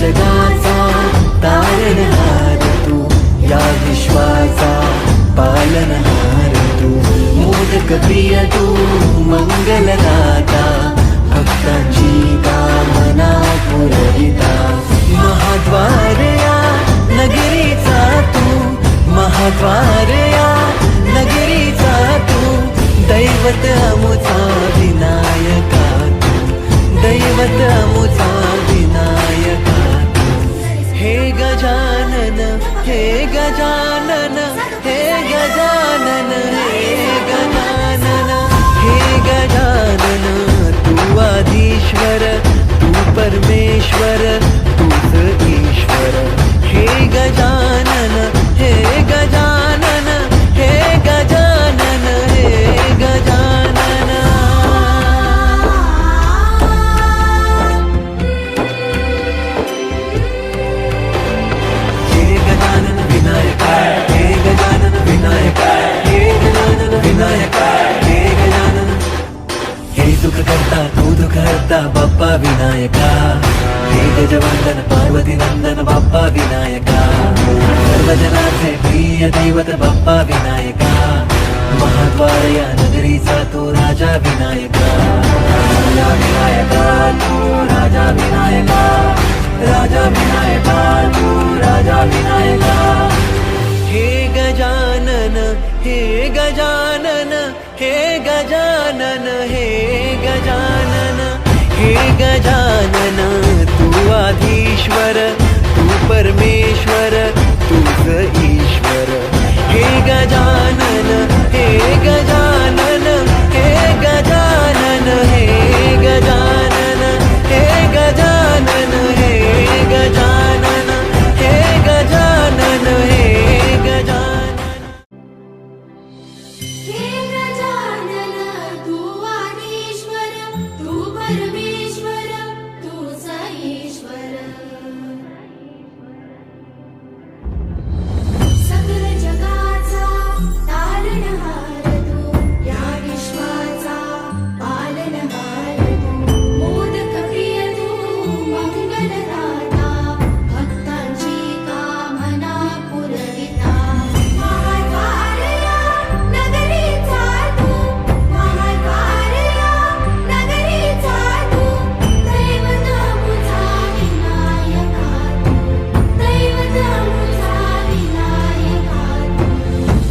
जगाचा तारणहार तू, या विश्वाचा पालनहार तू, मोदक प्रिय तू, मंगलदाता, भक्तांची कामना पुरविता, महाद्वार या नगरीचा तू, महाद्वार या नगरीचा तू, दैवत अमुचा विनायका तू, दैवत अमुचा विनायका तू. हे गजानन, हे गजानन, हे गजानन, हे गजानन, हे गजानन, तू आदिश्वर, तू परमेश्वर, तूच ईश्वर. हे गजानन, हे गजानन, हे गजानन, हे गजानन. हे गजानन विनायका, हे गजानन विनायका, हे गजानन विनायका, हे गजानन. हे सुख करता तू दुःख हरता बाप्पा विनायका, हे गजवंदन पार्वती नंदन बाप्पा विनायका, सर्वजनाचे प्रिय दैवत बाप्पा विनायका, महाद्वार या नगरीचा तू राजा विनायका, राजा विनायका तू राजा विनायका, राजा विनायका तू राजा विनायका. हे गजानन, हे गजानन, हे गजानन, हे गजानन, हे गजानन, तू आधीश्वर, तू परमेश्वर, तूच ईश्वर. हे गजानन, हे गजानन, हे गजानन, हे गजानन, हे गजानन, हे गजानन, हे गजानन, हे गजानन. हे गजानन, तू आदिश्वर, तू परमेश्वर, तूच ईश्वर. सकल जगाचा तारणहार तू, या विश्वाचा पालनहार तू, मोदक प्रिय तू, मंगलदाता, भक्तांची कामना पुरविता, महाद्वार या नगरीचा तू, महाद्वार या नगरीचा तू, दैवत अमुचा विनायका तू, दैवत अमुचा विनायका तू.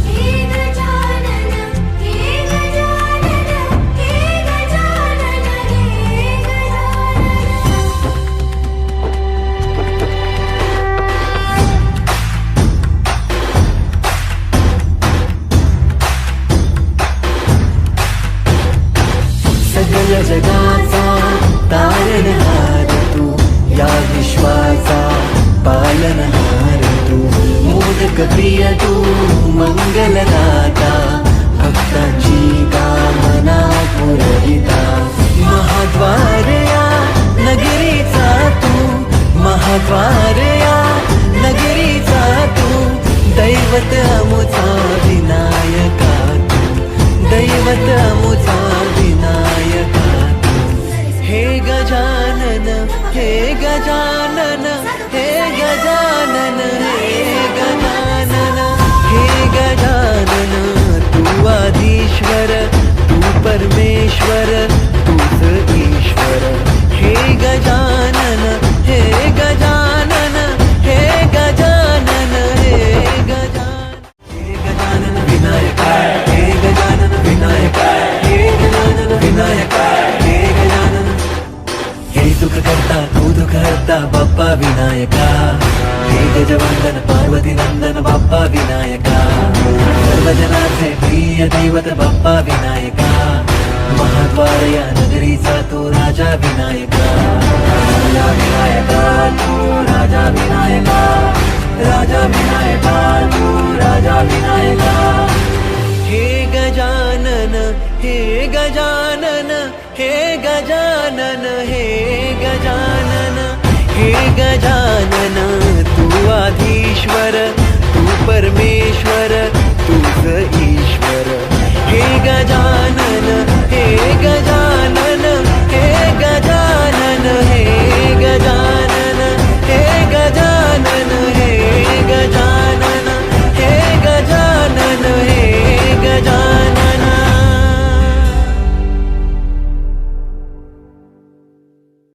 हे गजानन, हे गजानन, हे गजानन, हे गजानन. सकल जगाचा तारणहार तू, या विश्वाचा पालनहार तू, मोदक प्रिय तू, मंगलदाता, भक्तांची कामना पुरविता, महाद्वार या नगरीचा तू, महाद्वार या नगरीचा तू, दैवत अमुचा विनायका तू, दैवत अमुचा विनायका तू. हे गजानन, हे गजानन, हे गजानन, हे गजानन, हे गजानन, तू आदिश्वर, तू परमेश्वर, तूच ईश्वर. हे गजानन, हे गजानन, हे गजानन, हे गजानन. हे गजानन विनायका, हे गजानन विनायका, हे गजानन विनायका, हे गजानन. हे सुख करता तू दुःख हरता बाप्पा विनायका, हे गजवंदन पार्वती नंदन बाप्पा विनायका, सर्वजनाचे प्रिय दैवत बाप्पा विनायका, महाद्वार या नगरीचा तू राजा विनायका, राजा विनायका तू राजा विनायका, राजा विनायका तू राजा विनायका. हे गजानन, हे गजानन, हे गजानन, हे गजानन, हे गजानन, तू आधीश्वर,